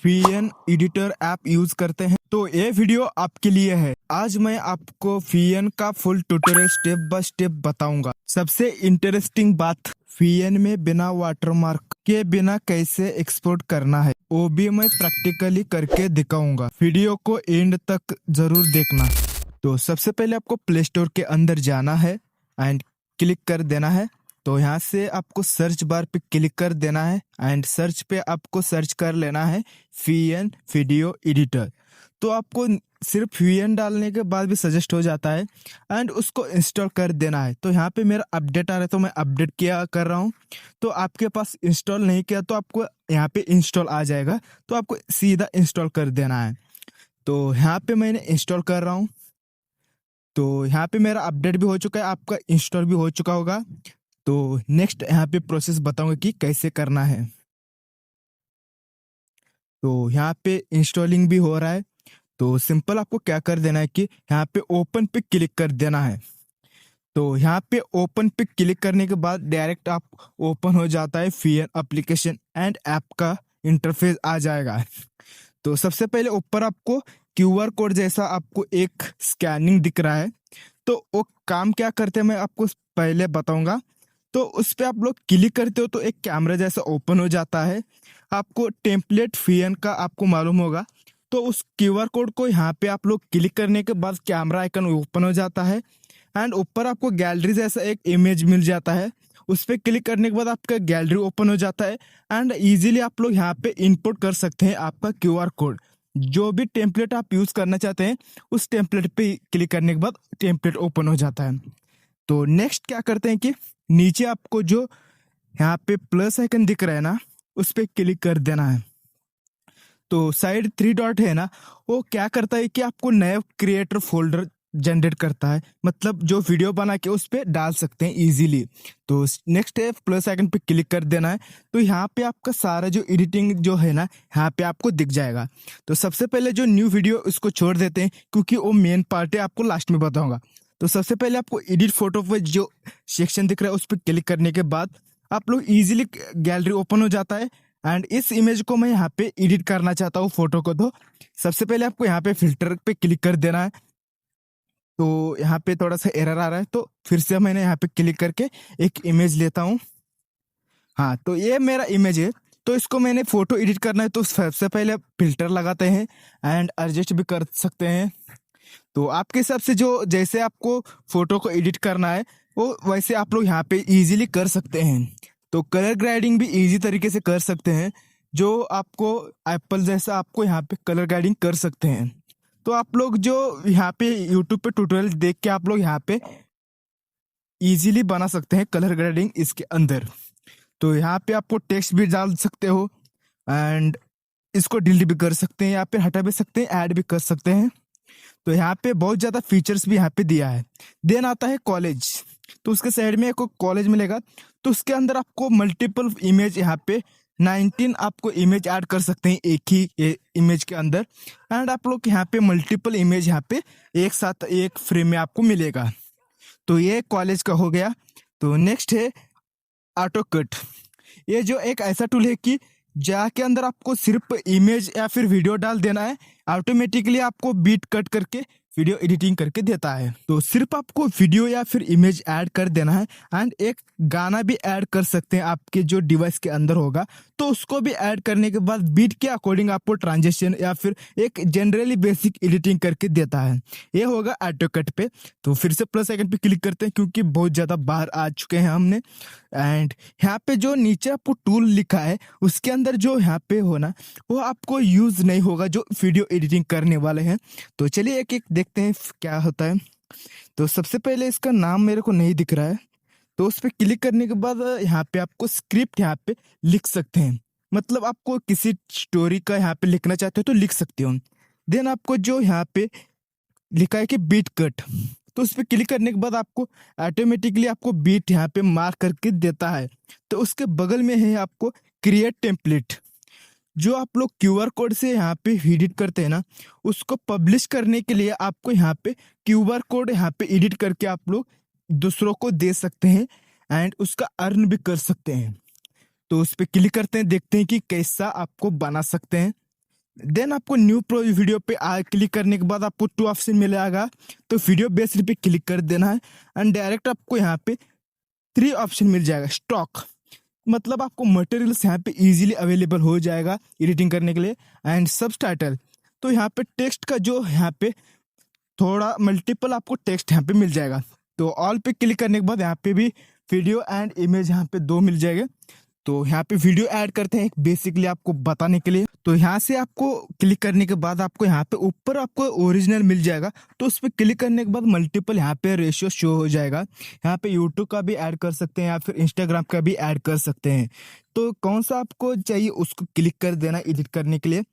फीएन editor app use करते हैं तो ये वीडियो आपके लिए है। आज मैं आपको फीएन का full tutorial step by step बताऊंगा। सबसे इंटरेस्टिंग बात, फीएन में बिना वाटरमार्क के बिना कैसे एक्सपोर्ट करना है वो भी मैं प्रैक्टिकली करके दिखाऊंगा। वीडियो को एंड तक जरूर देखना। तो सबसे पहले आपको प्ले स्टोर के अंदर जाना है एंड क्लिक कर देना है। तो यहाँ से आपको सर्च बार पे क्लिक कर देना है एंड सर्च पे आपको सर्च कर लेना है फीएन वीडियो एडिटर। तो आपको सिर्फ वीएन डालने के बाद भी सजेस्ट हो जाता है एंड उसको इंस्टॉल कर देना है। तो यहाँ पे मेरा अपडेट आ रहा है तो मैं अपडेट किया कर रहा हूँ। तो आपके पास इंस्टॉल नहीं किया तो आपको यहाँ पे इंस्टॉल आ जाएगा, तो आपको सीधा इंस्टॉल कर देना है। तो यहाँ पे मैंने इंस्टॉल कर रहा हूँ। तो यहाँ पे मेरा अपडेट भी हो चुका है, आपका इंस्टॉल भी हो चुका होगा। तो नेक्स्ट यहाँ पे प्रोसेस बताऊंगा कि कैसे करना है। तो यहाँ पे इंस्टॉलिंग भी हो रहा है। तो सिंपल आपको क्या कर देना है कि यहाँ पे ओपन पे क्लिक कर देना है। तो यहाँ पे ओपन पे क्लिक करने के बाद डायरेक्ट आप ओपन हो जाता है फीएन एप्लीकेशन एंड ऐप का इंटरफेस आ जाएगा। तो सबसे पहले ऊपर आपको क्यूआर कोड जैसा आपको एक स्कैनिंग दिख रहा है। तो वो काम क्या करते हैं मैं आपको पहले बताऊंगा। तो उस पर आप लोग क्लिक करते हो तो एक कैमरा जैसा ओपन हो जाता है। आपको टेम्पलेट फीएन का आपको मालूम होगा। तो उस क्यूआर कोड को यहाँ पे आप लोग क्लिक करने के बाद कैमरा आइकन ओपन हो जाता है एंड ऊपर आपको गैलरी जैसा एक इमेज मिल जाता है। उस पर क्लिक करने के बाद आपका गैलरी ओपन हो जाता है एंड इजीली आप लोग यहाँ पे इनपुट कर सकते हैं आपका क्यूआर कोड। जो भी टेम्पलेट आप यूज करना चाहते हैं उस टेम्पलेट पे क्लिक करने के बाद टेम्पलेट ओपन हो जाता है। तो नेक्स्ट क्या करते हैं कि नीचे आपको जो यहाँ पे प्लस आइकन दिख रहा है ना, उस पर क्लिक कर देना है। तो साइड 3 डॉट है ना, वो क्या करता है कि आपको नया क्रिएटर फोल्डर जनरेट करता है, मतलब जो वीडियो बना के उस पर डाल सकते हैं इजीली। तो नेक्स्ट है प्लस आइकन पे क्लिक कर देना है। तो यहाँ पे आपका सारा जो एडिटिंग जो है ना यहाँ पे आपको दिख जाएगा। तो सबसे पहले जो न्यू वीडियो उसको छोड़ देते हैं क्योंकि वो मेन पार्ट है, आपको लास्ट में बताऊंगा। तो सबसे पहले आपको एडिट फोटो पे जो सेक्शन दिख रहा है उस पर क्लिक करने के बाद आप लोग इजीली गैलरी ओपन हो जाता है एंड इस इमेज को मैं यहाँ पे एडिट करना चाहता हूँ फोटो को। तो सबसे पहले आपको यहाँ पे फिल्टर पे क्लिक कर देना है। तो यहाँ पे थोड़ा सा एरर आ रहा है तो फिर से मैंने यहाँ पे क्लिक करके एक इमेज लेता हूँ। हाँ, तो ये मेरा इमेज है। तो इसको मैंने फोटो एडिट करना है तो सबसे पहले फिल्टर लगाते हैं एंड एडजस्ट भी कर सकते हैं। तो आपके हिसाब से जो जैसे आपको फोटो को एडिट करना है वो वैसे आप लोग यहाँ पे इजीली कर सकते हैं। तो कलर ग्रेडिंग भी इजी तरीके से कर सकते हैं, जो आपको एप्पल जैसा आपको यहाँ पे कलर ग्रेडिंग कर सकते हैं। तो आप लोग जो यहाँ पे यूट्यूब पे ट्यूटोरियल देख के आप लोग यहाँ पे इजीली बना सकते हैं कलर ग्रेडिंग इसके अंदर। तो यहाँ पे आपको टेक्स्ट भी डाल सकते हो एंड इसको डिलीट भी कर सकते हैं, यहाँ पे हटा भी सकते हैं, ऐड भी कर सकते हैं। तो यहाँ पे बहुत ज़्यादा फीचर्स भी यहाँ पे दिया है। देन आता है कॉलेज। तो उसके साइड में एक कॉलेज मिलेगा। तो उसके अंदर आपको मल्टीपल इमेज यहाँ पे 19 आपको इमेज ऐड कर सकते हैं एक ही इमेज के अंदर एंड आप लोग यहाँ पे मल्टीपल इमेज यहाँ पे एक साथ एक फ्रेम में आपको मिलेगा। तो ये कॉलेज का हो गया। तो नेक्स्ट है ऑटो कट। ये जो एक ऐसा टूल है कि जाके अंदर आपको सिर्फ इमेज या फिर वीडियो डाल देना है, ऑटोमेटिकली आपको बीट कट करके वीडियो एडिटिंग करके देता है। तो सिर्फ आपको वीडियो या फिर इमेज ऐड कर देना है एंड एक गाना भी ऐड कर सकते हैं आपके जो डिवाइस के अंदर होगा। तो उसको भी ऐड करने के बाद बीट के अकॉर्डिंग आपको ट्रांजेक्शन या फिर एक जनरली बेसिक एडिटिंग करके देता है। ये होगा ऑटो कट पे। तो फिर से प्लस आइकन पे क्लिक करते हैं क्योंकि बहुत ज़्यादा बाहर आ चुके हैं हमने। एंड यहाँ पे जो नीचे आपको टूल लिखा है उसके अंदर जो यहाँ पे हो ना वो आपको यूज नहीं होगा जो वीडियो एडिटिंग करने वाले हैं। तो चलिए एक एक देखते हैं क्या होता है। तो सबसे पहले इसका नाम मेरे को नहीं दिख रहा है। तो उस पर क्लिक करने के बाद यहाँ पे आपको स्क्रिप्ट यहाँ पे लिख सकते हैं, मतलब आपको किसी स्टोरी का यहाँ पे लिखना चाहते हो तो लिख सकते हो। देन आपको जो यहाँ पे लिखा है कि बीट कट, तो उस पर क्लिक करने के बाद आपको ऑटोमेटिकली आपको बीट यहाँ पे मार्क करके देता है। तो उसके बगल में है आपको क्रिएट टेम्पलेट। जो आप लोग क्यूआर कोड से यहाँ पे एडिट करते हैं ना, उसको पब्लिश करने के लिए आपको यहाँ पे क्यूआर कोड यहाँ पे एडिट करके आप लोग दूसरों को दे सकते हैं एंड उसका अर्न भी कर सकते हैं। तो उस पर क्लिक करते हैं, देखते हैं कि कैसा आपको बना सकते हैं। देन आपको न्यू प्रो वीडियो पे क्लिक करने के बाद आपको 2 ऑप्शन मिलेगा। तो वीडियो बेस्ड पे क्लिक कर देना है एंड डायरेक्ट आपको यहाँ पे 3 ऑप्शन मिल जाएगा। स्टॉक मतलब आपको मटेरियल्स यहाँ पे इजीली अवेलेबल हो जाएगा एडिटिंग करने के लिए। एंड सबटाइटल, तो यहाँ पे टेक्स्ट का जो यहाँ पे थोड़ा मल्टीपल आपको टेक्स्ट यहाँ पे मिल जाएगा। तो ऑल पे क्लिक करने के बाद यहाँ पे भी वीडियो एंड इमेज यहाँ पे 2 मिल जाएंगे। तो यहाँ पे वीडियो ऐड करते हैं बेसिकली आपको बताने के लिए। तो यहाँ से आपको क्लिक करने के बाद आपको यहाँ पे ऊपर आपको ओरिजिनल मिल जाएगा। तो उस पर क्लिक करने के बाद मल्टीपल यहाँ पे रेशियो शो हो जाएगा। यहाँ पे यूट्यूब का भी ऐड कर सकते हैं या फिर इंस्टाग्राम का भी ऐड कर सकते हैं। तो कौन सा आपको चाहिए उसको क्लिक कर देना एडिट करने के लिए।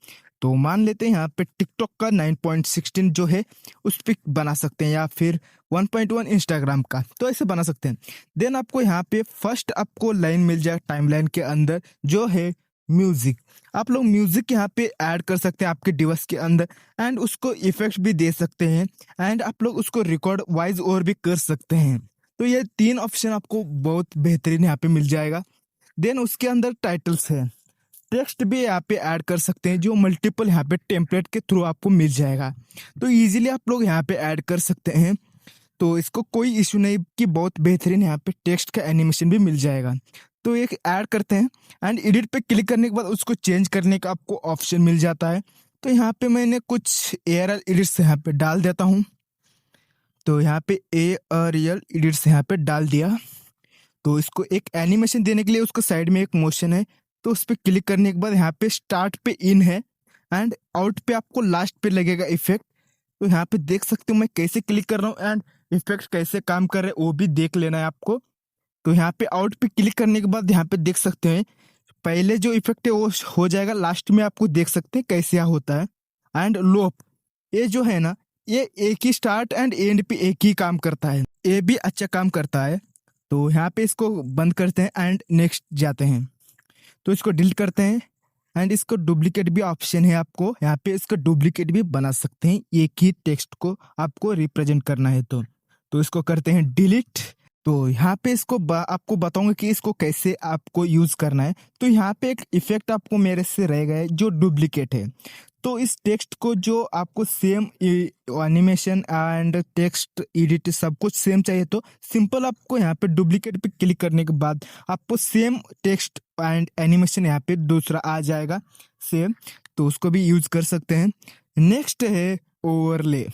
तो मान लेते हैं यहाँ पे टिकटॉक का 9.16 जो है उस पर बना सकते हैं या फिर 1.1 इंस्टाग्राम का, तो ऐसे बना सकते हैं। देन आपको यहाँ पे फर्स्ट आपको लाइन मिल जाए टाइमलाइन के अंदर जो है म्यूजिक। आप लोग म्यूजिक यहाँ पे ऐड कर सकते हैं आपके डिवाइस के अंदर एंड उसको इफेक्ट भी दे सकते हैं एंड आप लोग उसको रिकॉर्ड वॉइस ओवर भी कर सकते हैं। तो ये 3 ऑप्शन आपको बहुत बेहतरीन यहाँ पे मिल जाएगा। देन उसके अंदर टाइटल्स है, टेक्स्ट भी यहाँ पे ऐड कर सकते हैं जो मल्टीपल यहाँ पे टेम्पलेट के थ्रू आपको मिल जाएगा। तो इजीली आप लोग यहाँ पे ऐड कर सकते हैं। तो इसको कोई इशू नहीं कि बहुत बेहतरीन यहाँ पे टेक्स्ट का एनिमेशन भी मिल जाएगा। तो एक ऐड करते हैं एंड एडिट पे क्लिक करने के बाद उसको चेंज करने का आपको ऑप्शन मिल जाता है। तो यहाँ पे मैंने कुछ एआरएल एडिट्स यहाँ पे डाल देता हूँ। तो यहाँ पे एआरएल एडिट्स यहाँ पे डाल दिया। तो इसको एक एनिमेशन देने के लिए उसको साइड में एक मोशन है, तो उस पर क्लिक करने के बाद यहाँ पे स्टार्ट पे इन है एंड आउट पे आपको लास्ट पे लगेगा इफेक्ट। तो यहाँ पे देख सकते हो मैं कैसे क्लिक कर रहा हूँ एंड इफेक्ट कैसे काम कर रहे हैं वो भी देख लेना है आपको। तो यहाँ पे आउट पे क्लिक करने के बाद यहाँ पे देख सकते हैं पहले जो इफेक्ट है वो हो जाएगा, लास्ट में आपको देख सकते हैं कैसे होता है। एंड लोप ये जो है ना, ये एक ही स्टार्ट एंड एंड पे एक ही काम करता है, ये भी अच्छा काम करता है। तो यहाँ पे इसको बंद करते हैं एंड नेक्स्ट जाते हैं। तो इसको डिलीट करते हैं एंड इसको डुप्लीकेट भी ऑप्शन है आपको, यहाँ पे इसका डुप्लीकेट भी बना सकते हैं एक ही टेक्स्ट को आपको रिप्रेजेंट करना है। तो इसको करते हैं डिलीट। तो यहाँ पे इसको आपको बताऊंगा कि इसको कैसे आपको यूज करना है। तो यहाँ पे एक इफेक्ट आपको मेरे से रह गया है जो डुप्लीकेट है। तो इस टेक्स्ट को जो आपको same animation and text edit सब कुछ सेम चाहिए तो सिंपल आपको यहाँ पे डुप्लीकेट पे क्लिक करने के बाद आपको सेम टेक्स्ट एंड एनिमेशन यहाँ पे दूसरा आ जाएगा सेम, तो उसको भी यूज कर सकते हैं। नेक्स्ट है ओवरले।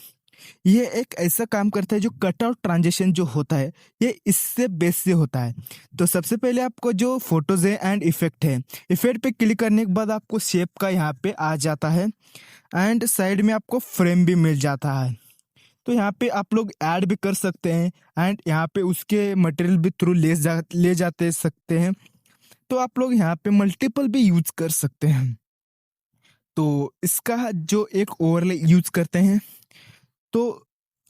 ये एक ऐसा काम करता है जो कट आउट ट्रांजिशन जो होता है ये इससे बेस से होता है। तो सबसे पहले आपको जो फोटोज है एंड इफेक्ट है, इफेक्ट पे क्लिक करने के बाद आपको शेप का यहाँ पे आ जाता है एंड साइड में आपको फ्रेम भी मिल जाता है। तो यहाँ पे आप लोग ऐड भी कर सकते हैं एंड यहाँ पे उसके मटेरियल भी थ्रू ले जाते सकते हैं। तो आप लोग यहाँ पे मल्टीपल भी यूज कर सकते हैं। तो इसका जो एक ओवरले यूज करते हैं। तो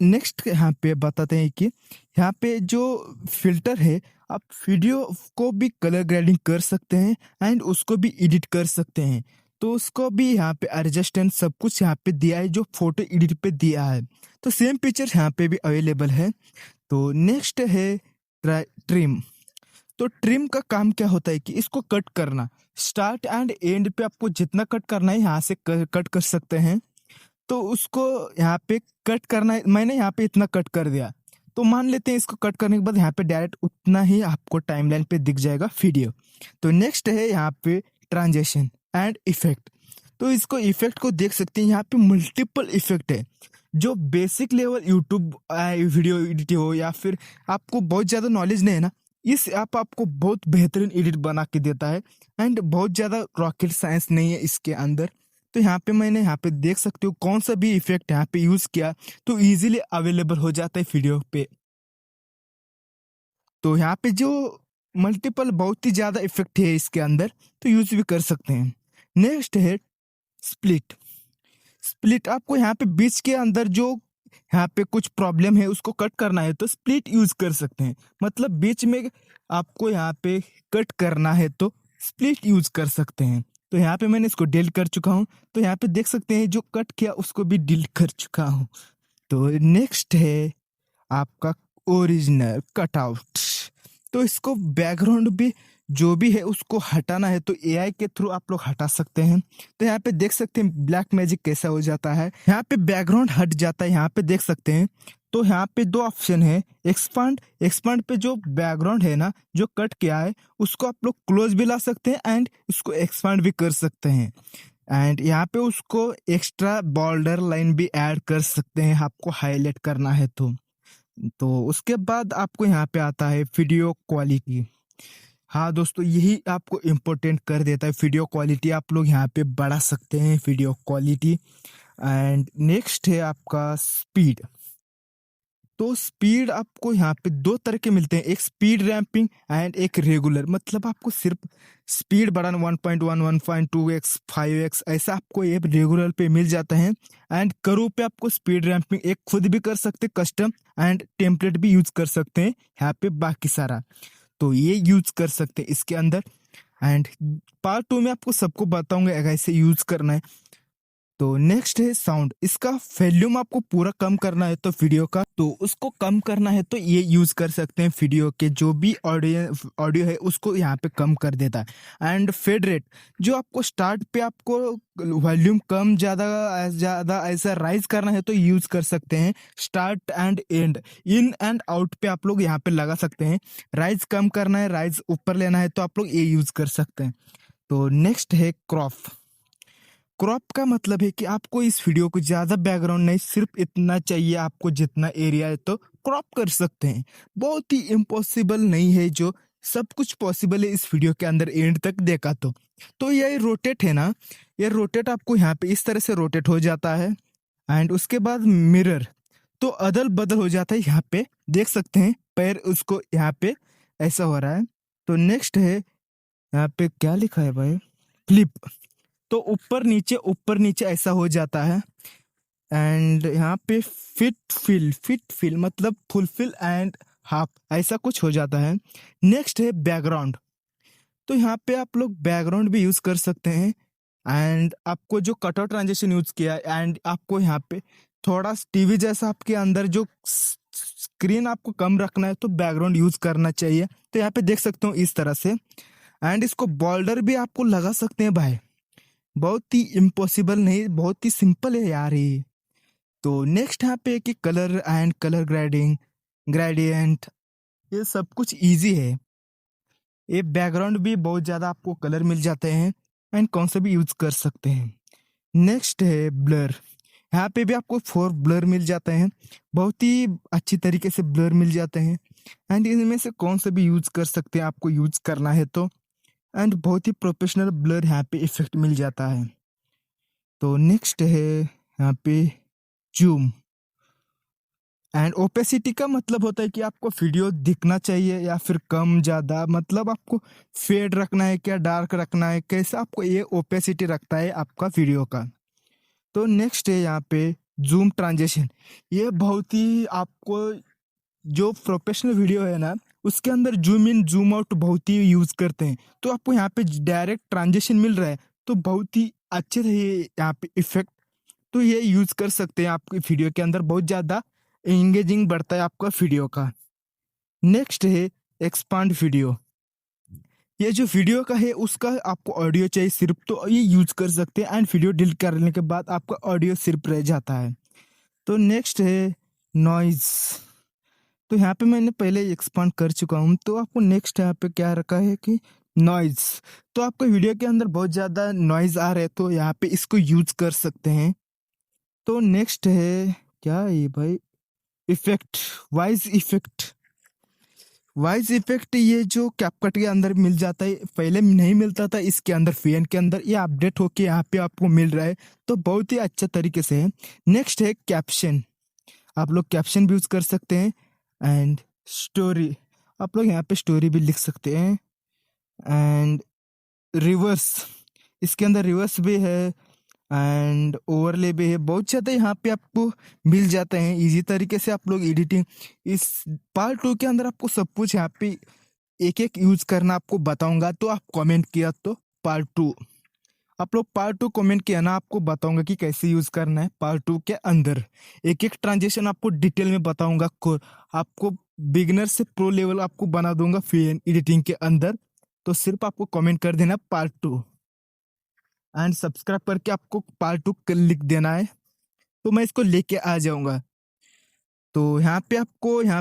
नेक्स्ट यहाँ पे बताते हैं कि यहाँ पे जो फिल्टर है आप वीडियो को भी कलर ग्रेडिंग कर सकते हैं एंड उसको भी एडिट कर सकते हैं। तो उसको भी यहाँ पे एडजस्ट एंड सब कुछ यहाँ पे दिया है जो फोटो एडिट पे दिया है। तो सेम पिक्चर यहाँ पे भी अवेलेबल है। तो नेक्स्ट है ट्रिम। तो ट्रिम का काम क्या होता है कि इसको कट करना, स्टार्ट एंड एंड पे आपको जितना कट करना है यहाँ से कट कर सकते हैं। तो उसको यहाँ पे कट करना है, मैंने यहाँ पे इतना कट कर दिया। तो मान लेते हैं इसको कट करने के बाद यहाँ पे डायरेक्ट उतना ही आपको टाइमलाइन पे दिख जाएगा वीडियो। तो नेक्स्ट है यहाँ पे ट्रांजिशन एंड इफेक्ट। तो इसको इफेक्ट को देख सकते हैं, यहाँ पे मल्टीपल इफेक्ट है जो basic level YouTube video edit हो या फिर आपको बहुत ज़्यादा नॉलेज नहीं है ना, इस ऐप आपको बहुत बेहतरीन एडिट बना के देता है एंड बहुत ज़्यादा रॉकेट साइंस नहीं है इसके अंदर। तो यहाँ पे मैंने यहाँ पे देख सकते हो कौन सा भी इफेक्ट यहाँ पे यूज किया तो इजीली अवेलेबल हो जाता है वीडियो पे। तो यहाँ पे जो मल्टीपल बहुत ही ज्यादा इफेक्ट है इसके अंदर तो यूज भी कर सकते हैं। नेक्स्ट है स्प्लिट। स्प्लिट आपको यहाँ पे बीच के अंदर जो यहाँ पे कुछ प्रॉब्लम है उसको कट करना है तो स्प्लिट यूज कर सकते हैं। मतलब बीच में आपको यहाँ पे कट करना है तो स्प्लिट यूज कर सकते हैं। तो यहाँ पे मैंने इसको डिलीट कर चुका हूँ। तो यहाँ पे देख सकते हैं जो कट किया उसको भी डिलीट कर चुका हूँ। तो नेक्स्ट है आपका ओरिजिनल कटआउट। तो इसको बैकग्राउंड भी जो भी है उसको हटाना है तो एआई के थ्रू आप लोग हटा सकते हैं। तो यहाँ पे देख सकते हैं ब्लैक मैजिक कैसा हो जाता है। यहाँ पे बैकग्राउंड हट जाता है, यहाँ पे देख सकते हैं। तो यहाँ पे दो ऑप्शन है, एक्सपांड। एक्सपांड पे जो बैकग्राउंड है ना, जो कट किया है, उसको आप लोग क्लोज भी ला सकते हैं एंड इसको एक्सपांड भी कर सकते हैं। एंड यहाँ पे उसको एक्स्ट्रा बॉर्डर लाइन भी ऐड कर सकते हैं, आपको हाईलाइट करना है तो उसके बाद आपको यहाँ पे आता है वीडियो क्वालिटी। हाँ दोस्तों, यही आपको इम्पोर्टेंट कर देता है, वीडियो क्वालिटी आप लोग यहाँ पे बढ़ा सकते हैं, वीडियो क्वालिटी। एंड नेक्स्ट है आपका स्पीड। तो स्पीड आपको यहाँ पे दो तरह के मिलते हैं, एक स्पीड रैंपिंग एंड एक रेगुलर। मतलब आपको सिर्फ स्पीड बढ़ाना 1.1, 1.2x, 5x ऐसा आपको ये रेगुलर पे मिल जाता है। एंड करो पे आपको स्पीड रैंपिंग एक खुद भी कर सकते हैं, कस्टम एंड टेम्पलेट भी यूज कर सकते हैं यहाँ पे बाकी सारा। तो ये यूज कर सकते हैं इसके अंदर। एंड पार्ट 2 में आपको सबको बताऊंगा कैसे यूज करना है। तो नेक्स्ट है साउंड। इसका वॉल्यूम आपको पूरा कम करना है तो वीडियो का, तो उसको कम करना है तो ये यूज कर सकते हैं। वीडियो के जो भी ऑडियो है उसको यहाँ पे कम कर देता है। एंड फेड रेट, जो आपको स्टार्ट पे आपको वॉल्यूम कम ज्यादा ज्यादा ऐसा राइज करना है तो यूज कर सकते हैं। Start and and, in and out पे आप लोग यहाँ पे लगा सकते हैं। राइज कम करना है, राइज ऊपर लेना है तो आप लोग ये यूज कर सकते हैं। तो नेक्स्ट है क्रॉप। क्रॉप का मतलब है कि आपको इस वीडियो को ज्यादा बैकग्राउंड नहीं, सिर्फ इतना चाहिए आपको जितना एरिया है तो क्रॉप कर सकते हैं। बहुत ही इम्पॉसिबल नहीं है, जो सब कुछ पॉसिबल है इस वीडियो के अंदर एंड तक देखा तो ये रोटेट है ना, ये रोटेट आपको यहाँ पे इस तरह से रोटेट हो जाता है। एंड उसके बाद मिरर, तो अदल बदल हो जाता है। यहाँ पे देख सकते हैं पैर उसको यहाँ पे ऐसा हो रहा है। तो नेक्स्ट है यहाँ पे क्या लिखा है भाई, फ्लिप। तो ऊपर नीचे ऐसा हो जाता है। एंड यहाँ पे फिट फिल मतलब फुलफिल एंड हाफ ऐसा कुछ हो जाता है। नेक्स्ट है बैकग्राउंड। तो यहाँ पे आप लोग बैकग्राउंड भी यूज कर सकते हैं। एंड आपको जो कटआउट ट्रांजेक्शन यूज किया एंड आपको यहाँ पे थोड़ा टीवी जैसा आपके अंदर जो स्क्रीन आपको कम रखना है तो बैकग्राउंड यूज करना चाहिए। तो यहाँ पे देख सकते हो इस तरह से। एंड इसको बॉर्डर भी आपको लगा सकते हैं भाई, बहुत ही इम्पॉसिबल नहीं, बहुत ही सिंपल है यार ये। तो नेक्स्ट यहाँ पे कि कलर एंड कलर ग्रेडियंट, ये सब कुछ इजी है। ये बैकग्राउंड भी बहुत ज़्यादा आपको कलर मिल जाते हैं एंड कौन सा भी यूज कर सकते हैं। नेक्स्ट है ब्लर। यहाँ पे भी आपको 4 ब्लर मिल जाते हैं, बहुत ही अच्छी तरीके से ब्लर मिल जाते हैं। एंड इनमें से कौन सा भी यूज कर सकते हैं आपको यूज करना है तो। एंड बहुत ही प्रोफेशनल ब्लर यहाँ पे इफेक्ट मिल जाता है। तो नेक्स्ट है यहाँ पे जूम एंड ओपेसिटी का मतलब होता है कि आपको वीडियो दिखना चाहिए या फिर कम ज्यादा, मतलब आपको फेड रखना है क्या डार्क रखना है, कैसा आपको ये ओपेसिटी रखता है आपका वीडियो का। तो नेक्स्ट है यहाँ पे जूम ट्रांजिशन। ये बहुत ही आपको जो प्रोफेशनल वीडियो है ना उसके अंदर जूम इन जूम आउट बहुत ही यूज करते हैं। तो आपको यहाँ पे डायरेक्ट ट्रांजिशन मिल रहा है तो बहुत ही अच्छे से यहाँ पे इफेक्ट, तो ये यूज कर सकते हैं आपकी वीडियो के अंदर, बहुत ज्यादा एंगेजिंग बढ़ता है आपका वीडियो का। नेक्स्ट है एक्सपांड वीडियो। ये जो वीडियो का है उसका आपको ऑडियो चाहिए सिर्फ तो ये यूज कर सकते हैं। एंड वीडियो डिलीट करने के बाद आपका ऑडियो सिर्फ रह जाता है। तो नेक्स्ट है नॉइज। तो यहाँ पे मैंने पहले एक्सपांड कर चुका हूँ, तो आपको नेक्स्ट यहाँ पे क्या रखा है कि नॉइज। तो आपको वीडियो के अंदर बहुत ज़्यादा नॉइज आ रहा है तो यहाँ पे इसको यूज कर सकते हैं। तो नेक्स्ट है क्या ये भाई, effect, voice effect. Voice effect ये जो कैपकट के अंदर मिल जाता है, पहले नहीं मिलता था इसके अंदर, फीएन के अंदर, ये अपडेट होके यहाँ पे आपको मिल रहा है तो बहुत ही अच्छा तरीके से है। नेक्स्ट है कैप्शन। आप लोग कैप्शन भी यूज कर सकते हैं। एंड स्टोरी, आप लोग यहाँ पे स्टोरी भी लिख सकते हैं। एंड रिवर्स, इसके अंदर रिवर्स भी है एंड ओवरले भी है, बहुत ज़्यादा यहाँ पे आपको मिल जाते हैं इजी तरीके से। आप लोग एडिटिंग इस पार्ट 2 के अंदर आपको सब कुछ यहाँ पे एक एक यूज करना आपको बताऊंगा। तो आप कमेंट किया तो पार्ट 2, आप लोग पार्ट 2 कमेंट किया ना, आपको बताऊंगा कि कैसे यूज करना है पार्ट 2 के अंदर। एक एक ट्रांजेक्शन आपको डिटेल में बताऊंगा, आपको बिगिनर से प्रो लेवल आपको बना दूंगा फिर एडिटिंग के अंदर। तो सिर्फ आपको कमेंट कर देना पार्ट 2 एंड सब्सक्राइब करके आपको पार्ट 2 लिख देना है, तो मैं इसको लेके आ जाऊंगा। तो यहाँ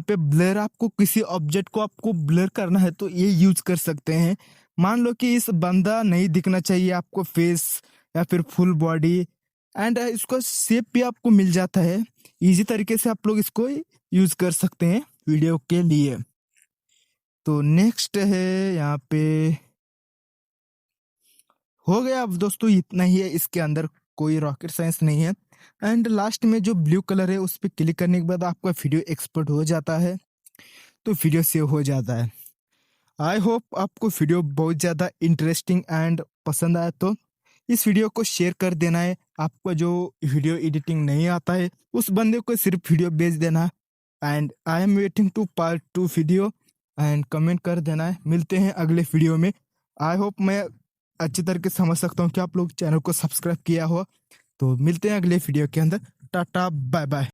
पे ब्लर, आपको किसी ऑब्जेक्ट को आपको ब्लर करना है तो ये यूज कर सकते हैं। मान लो कि इस बंदा नहीं दिखना चाहिए आपको, फेस या फिर फुल बॉडी, एंड इसका शेप भी आपको मिल जाता है। इजी तरीके से आप लोग इसको यूज कर सकते हैं वीडियो के लिए। तो नेक्स्ट है यहाँ पे, हो गया अब दोस्तों, इतना ही है, इसके अंदर कोई रॉकेट साइंस नहीं है। एंड लास्ट में जो ब्लू कलर है उस पर क्लिक करने के बाद आपका वीडियो एक्सपोर्ट हो जाता है, तो वीडियो सेव हो जाता है। आई होप आपको वीडियो बहुत ज़्यादा इंटरेस्टिंग एंड पसंद आया, तो इस वीडियो को शेयर कर देना है। आपको जो वीडियो एडिटिंग नहीं आता है उस बंदे को सिर्फ वीडियो भेज देना। And I am waiting to part 2 video, and comment कर देना है। मिलते हैं अगले वीडियो में। आई होप मैं अच्छी तरीके से समझ सकता हूँ कि आप लोग चैनल को सब्सक्राइब किया हो। तो मिलते हैं अगले वीडियो के अंदर। Ta-ta bye bye.